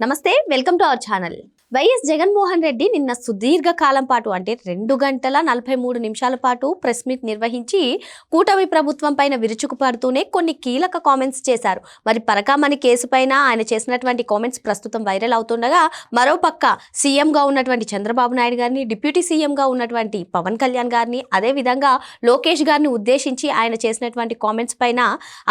నమస్తే, welcome to our channel. YS Jaganmohan Reddy నిన్న సుదీర్ఘ కాలం పాటు అంటే 2 గంటల 43 నిమిషాల పాటు ప్రెస్ మీట్ నిర్వహించి కూటమి ప్రభుత్వం పైన విరుచుకుపడుతూనే కొన్ని కీలక కామెంట్స్ చేశారు. మరి పరకామణి కేసు పైన ఆయన చేసినటువంటి కామెంట్స్ ప్రస్తుతం వైరల్ అవుతుండగా, మరోపక్క సీఎంగా ఉన్నటువంటి చంద్రబాబు నాయుడు గారిని, డిప్యూటీ సీఎంగా ఉన్నటువంటి పవన్ కళ్యాణ్ గారిని, అదేవిధంగా లోకేష్ గారిని ఉద్దేశించి ఆయన చేసినటువంటి కామెంట్స్ పైన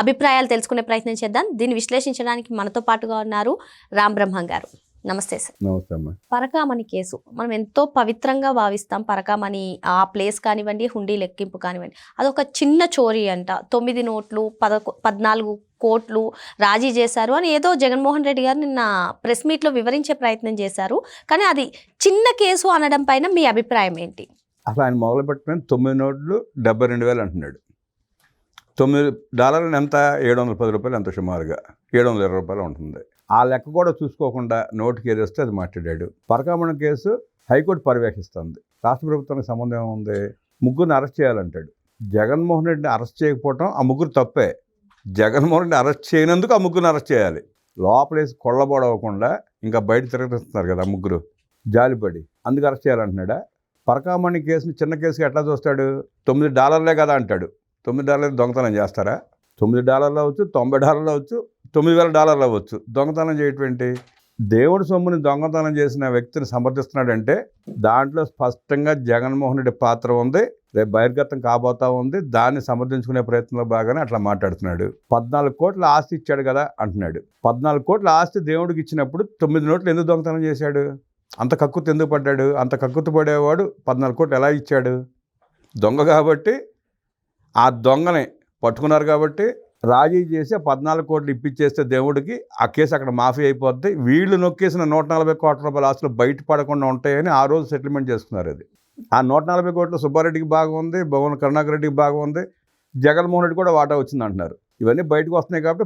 అభిప్రాయాలు తెలుసుకునే ప్రయత్నం చేద్దాం. దీన్ని విశ్లేషించడానికి మనతో పాటుగా ఉన్నారు రామ్ బ్రహ్మం గారు. నమస్తే సార్. నమస్తే అమ్మా. పరకామణి కేసు మనం ఎంతో పవిత్రంగా భావిస్తాం. పరకామణి ఆ ప్లేస్ కానివ్వండి, హుండీ లెక్కింపు కానివ్వండి, అదొక చిన్న చోరీ అంట. 9 నోట్లు 14 కోట్లు రాజీ చేశారు అని ఏదో జగన్మోహన్ రెడ్డి గారు నిన్న ప్రెస్ మీట్లో వివరించే ప్రయత్నం చేశారు. కానీ అది చిన్న కేసు అనడం పైన మీ అభిప్రాయం ఏంటి? అసలు ఆయన మొదలుపెట్టిన 9 నోట్లు 72,000 అంటున్నాడు. $9 ఎంత? $710 ఎంత? సుమారుగా $720 ఉంటుంది. ఆ లెక్క కూడా చూసుకోకుండా నోటుకి ఏదేస్తే అది మాట్లాడాడు. పరకామణి కేసు హైకోర్టు పర్యవేక్షిస్తుంది. రాష్ట్ర ప్రభుత్వానికి సంబంధం ఏముంది? ముగ్గురిని అరెస్ట్ చేయాలంటాడు. జగన్మోహన్ రెడ్డిని అరెస్ట్ చేయకపోవటం ఆ ముగ్గురు తప్పే. జగన్మోహన్ రెడ్డిని అరెస్ట్ చేయనందుకు ఆ ముగ్గురిని అరెస్ట్ చేయాలి. లోపలేసి కొల్లబడవకుండా ఇంకా బయట తిరగతిస్తున్నారు కదా ఆ ముగ్గురు, జాలిపడి అందుకు అరెస్ట్ చేయాలంటున్నాడా? పరకామణి కేసుని చిన్న కేసుకి ఎట్లా చూస్తాడు? $9 కదా అంటాడు. $9 దొంగతనం చేస్తారా? $9 అవ్వచ్చు, $90 అవ్వచ్చు, $9,000 అవ్వచ్చు. దొంగతనం చేయటువంటి దేవుడి సొమ్ముని దొంగతనం చేసిన వ్యక్తిని సమర్థిస్తున్నాడంటే దాంట్లో స్పష్టంగా జగన్మోహన్ రెడ్డి పాత్ర ఉంది. రేపు బహిర్గతం కాబోతా ఉంది. దాన్ని సమర్థించుకునే ప్రయత్నంలో బాగానే అట్లా మాట్లాడుతున్నాడు. 14 కోట్ల ఆస్తి ఇచ్చాడు కదా అంటున్నాడు. 14 కోట్ల ఆస్తి దేవుడికి ఇచ్చినప్పుడు 9 నోట్లు ఎందుకు దొంగతనం చేశాడు? అంత కక్కుతు ఎందుకు పడ్డాడు? అంత కక్కుతు పడేవాడు 14 కోట్లు ఎలా ఇచ్చాడు? దొంగ కాబట్టి ఆ దొంగని పట్టుకున్నారు కాబట్టి రాజీ చేసి 14 కోట్లు ఇప్పించేస్తే దేవుడికి ఆ కేసు అక్కడ మాఫీ అయిపోద్ది. వీళ్ళు నొక్కేసిన 140 కోట్ల రూపాయల ఆస్తులు బయటపడకుండా ఉంటాయని ఆ రోజు సెటిల్మెంట్ చేసుకున్నారు. అది ఆ 140 కోట్లు సుబ్బారెడ్డికి బాగా ఉంది, భువన కరుణాకర్ రెడ్డికి బాగా ఉంది, జగన్మోహన్ రెడ్డి కూడా వాటా వచ్చింది అంటున్నారు. ఇవన్నీ బయటకు వస్తున్నాయి కాబట్టి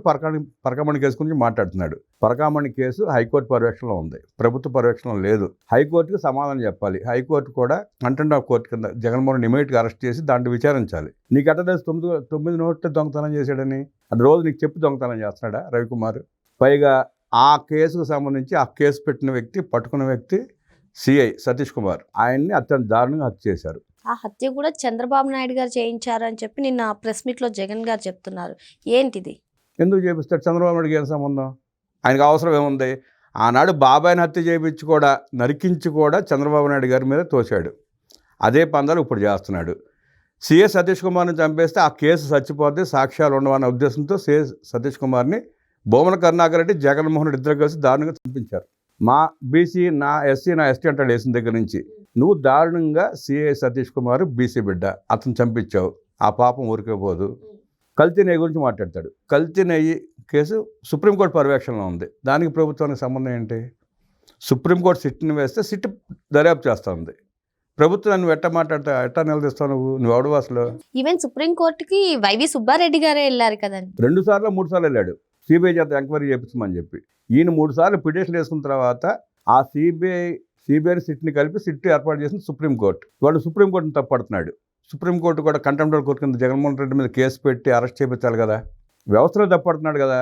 పరకామణి కేసు గురించి మాట్లాడుతున్నాడు. పరకామణి కేసు హైకోర్టు పర్యవేక్షణలో ఉంది, ప్రభుత్వ పర్యవేక్షణలో లేదు. హైకోర్టుకి సమాధానం చెప్పాలి. హైకోర్టు కూడా కంటెంప్ట్ ఆఫ్ కోర్టు కింద జగన్మోహన్ రెడ్డి ఇమీడియట్గా అరెస్ట్ చేసి దాంట్లో విచారించాలి. నీకు ఎట్లా తెలుసు 9 నోట్లు దొంగతనం చేశాడని? అది రోజు నీకు చెప్పి దొంగతనం చేస్తున్నాడా రవికుమార్? పైగా ఆ కేసుకు సంబంధించి ఆ కేసు పెట్టిన వ్యక్తి, పట్టుకున్న వ్యక్తి సిఐ సతీష్ కుమార్, ఆయన్ని అత్యంత దారుణంగా హత్య చేశారు. ఆ హత్య కూడా చంద్రబాబు నాయుడు గారు చేయించారు అని చెప్పి నిన్న ప్రెస్ మీట్లో జగన్ గారు చెప్తున్నారు. ఏంటిది? ఎందుకు చేపిస్తాడు? చంద్రబాబు నాయుడుకి ఏం సంబంధం? ఆయనకు అవసరం ఏముంది? ఆనాడు బాబాయిని హత్య చేయించి కూడా, నరికించి కూడా చంద్రబాబు నాయుడు గారి మీద తోశాడు. అదే పందాలు ఇప్పుడు చేస్తున్నాడు. సిఏ సతీష్ కుమార్ని చంపేస్తే ఆ కేసు చచ్చిపోద్ది, సాక్ష్యాలు ఉండవన్న ఉద్దేశంతో సిఏ సతీష్ కుమార్ని భువన కరుణాకర్ రెడ్డి, జగన్మోహన్ రెడ్డి ఇద్దరు కలిసి దారుణంగా చంపించారు. మా బీసీ, నా ఎస్సీ, నా ఎస్టీ అంటాడు వేసిన దగ్గర నుంచి. నువ్వు దారుణంగా సిఐ సతీష్ కుమార్ బీసీ బిడ్డ, అతను చంపించావు. ఆ పాపం ఊరికే పోదు. కల్తీ నెయ్యి గురించి మాట్లాడతాడు. కల్తీ నెయ్యి కేసు సుప్రీంకోర్టు పర్యవేక్షణలో ఉంది. దానికి ప్రభుత్వానికి సంబంధం ఏంటి? సుప్రీంకోర్టు సిట్ని వేస్తే సిట్ దర్యాప్తు చేస్తూ ఉంది. ప్రభుత్వం నువ్వు ఎట్టా నిలదీస్తావు? నువ్వు ఎవడు అసలు? ఈవెన్ సుప్రీంకోర్టుకి వైవి సుబ్బారెడ్డి గారే వెళ్ళారు కదండి. 2 సార్లు 3 సార్లు వెళ్ళాడు సిబిఐ చేత ఎంక్వైరీ చేపించమని చెప్పి. ఈయన 3 సార్లు పిటిషన్ వేసుకున్న తర్వాత ఆ సిబిఐని సిట్ని కలిపి సిట్ ఏర్పాటు చేసింది సుప్రీంకోర్టు. వాళ్ళు సుప్రీంకోర్టుని తప్పడుతున్నాడు. సుప్రీంకోర్టు కూడా కంటెంప్ట్ ఆఫ్ కోర్టు కింద జగన్మోహన్ రెడ్డి మీద కేసు పెట్టి అరెస్ట్ చేయించాలి కదా. వ్యవస్థలో తప్పడుతున్నాడు కదా.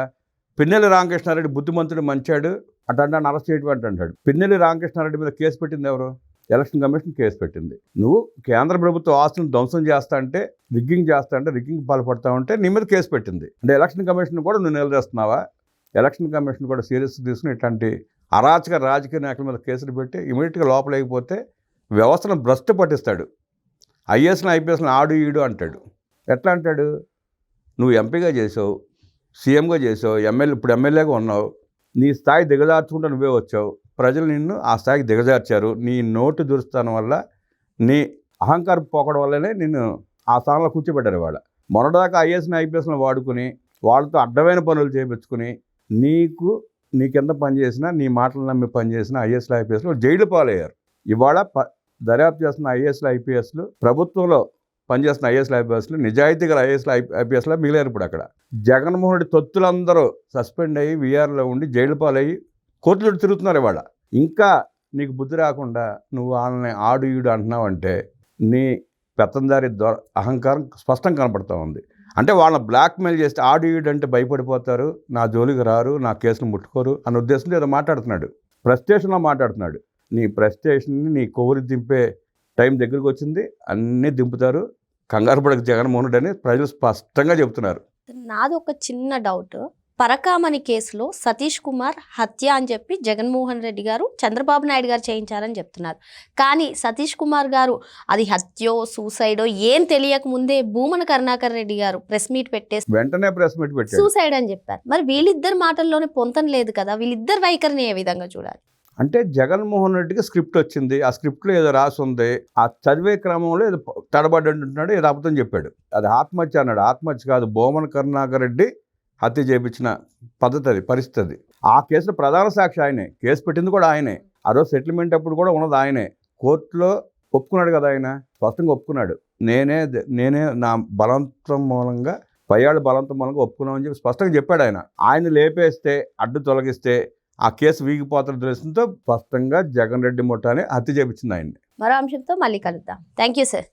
పిన్నెల్లి రామకృష్ణారెడ్డి బుద్ధిమంతుడు, మంచాడు, అటంటాన్ని అరెస్ట్ చేయటం అంటాడు. పిన్నెల్లి రామకృష్ణారెడ్డి మీద కేసు పెట్టింది ఎవరు? ఎలక్షన్ కమిషన్ కేసు పెట్టింది. నువ్వు కేంద్ర ప్రభుత్వ ఆస్తులను ధ్వంసం చేస్తా అంటే, రిగ్గింగ్ పాల్పడతా ఉంటే నీ మీద కేసు పెట్టింది. అంటే ఎలక్షన్ కమిషన్ కూడా నువ్వు నిలదీస్తున్నావా? ఎలక్షన్ కమిషన్ కూడా సీరియస్గా తీసుకుని ఇట్లాంటి అరాచక రాజకీయ నాయకుల మీద కేసులు పెట్టి ఇమీడియట్గా లోపలేకపోతే వ్యవస్థను భ్రష్టు పట్టిస్తాడు. ఐఏఎస్ని ఐపీఎస్ని ఆడు ఈడు అంటాడు. ఎట్లా అంటాడు? నువ్వు ఎంపీగా చేసావు, సీఎంగా చేసావు, ఇప్పుడు ఎమ్మెల్యేగా ఉన్నావు. నీ స్థాయి దిగజార్చుకుంటూ నువ్వే వచ్చావు. ప్రజలు నిన్ను ఆ స్థాయికి దిగజార్చారు. నీ నోటు దురుస్తానం వల్ల, నీ అహంకారం పోకడం వల్లనే నిన్ను ఆ స్థానంలో కూర్చోబెట్టారు. ఇవాళ మొన్నటిదాకా ఐఏఎస్ని ఐపీఎస్ని వాడుకుని వాళ్ళతో అడ్డమైన పనులు చేయించుకుని నీ కింద పనిచేసిన, నీ మాటలు నమ్మి పనిచేసిన ఐఏఎస్లు ఐపీఎస్లు జైలు పాలయ్యారు. ఇవాళ దర్యాప్తు చేస్తున్న ఐఏఎస్లు ఐపీఎస్లు, ప్రభుత్వంలో పనిచేస్తున్న ఐఏఎస్లు ఐపీఎస్లు నిజాయితీ గల ఐఏఎస్లు ఐపీఎస్లో మిగిలారు. ఇప్పుడు అక్కడ జగన్మోహన్ రెడ్డి తొత్తులందరూ సస్పెండ్ అయ్యి వీఆర్లో ఉండి జైలు పాలయ్యి కోర్టులు తిరుగుతున్నారు. ఇవాళ ఇంకా నీకు బుద్ధి రాకుండా నువ్వు వాళ్ళని ఆడు ఈడు అంటున్నావంటే నీ పెత్తందారి అహంకారం స్పష్టంగా కనపడుతూ ఉంది. అంటే వాళ్ళని బ్లాక్మెయిల్ చేస్తే ఆడు ఈడు అంటే భయపడిపోతారు, నా జోలికి రారు, నా కేసును ముట్టుకోరు అన్న ఉద్దేశంతో ఏదో మాట్లాడుతున్నాడు. ఫ్రస్ట్రేషన్లో మాట్లాడుతున్నాడు. నీ ఫ్రస్ట్రేషన్ని నీ కోరి దింపే టైం దగ్గరికి వచ్చింది, అన్నీ దింపుతారు, కంగారు పడక జగన్మోహన్ రెడ్డి అని ప్రజలు స్పష్టంగా చెబుతున్నారు. నాది ఒక చిన్న డౌట్. పరకామణి కేసులో సతీష్ కుమార్ హత్య అని చెప్పి జగన్మోహన్ రెడ్డి గారు చంద్రబాబు నాయుడు గారు చేయించారని చెప్తున్నారు. కానీ సతీష్ కుమార్ గారు అది హత్యో సూసైడో ఏం తెలియక ముందే భూమన కరుణాకర్ రెడ్డి గారు ప్రెస్ మీట్ పెట్టేసి వెంటనే ప్రెస్ మీట్ పెట్టారు. సూసైడ్ అని చెప్పారు. మరి వీళ్ళిద్దరు మాటల్లోనే పొంతం లేదు కదా, వీళ్ళిద్దరు వైఖరిని ఏ విధంగా చూడాలి? అంటే జగన్మోహన్ రెడ్డికి స్క్రిప్ట్ వచ్చింది, ఆ స్క్రిప్ట్లో ఏదో రాసి ఉంది, ఆ చదివే క్రమంలో ఏదో తడబడి అంటున్నాడు, ఏదో అబద్ధం చెప్పాడు. అది ఆత్మహత్య అన్నాడు. ఆత్మహత్య కాదు, భూమన కరుణాకర్ రెడ్డి హత్య చేయించిన పద్ధతి, అది పరిస్థితి. అది ఆ కేసులో ప్రధాన సాక్షి ఆయనే, కేసు పెట్టింది కూడా ఆయనే, ఆ రోజు సెటిల్మెంట్ అప్పుడు కూడా ఉన్నది ఆయనే. కోర్టులో ఒప్పుకున్నాడు కదా, ఆయన స్పష్టంగా ఒప్పుకున్నాడు. నేనే నా బలవంతం మూలంగా పయ్యాళ్ళ బలవంతం మూలంగా ఒప్పుకున్నామని చెప్పి స్పష్టంగా చెప్పాడు ఆయన. ఆయన లేపేస్తే, అడ్డు తొలగిస్తే ఆ కేసు వీగిపోతున్న దృష్టితో స్పష్టంగా జగన్ రెడ్డి ముఠానే హత్య చేయించింది ఆయన్ని. మరో అంశంతో మళ్ళీ కలుద్దాం. Thank you sir.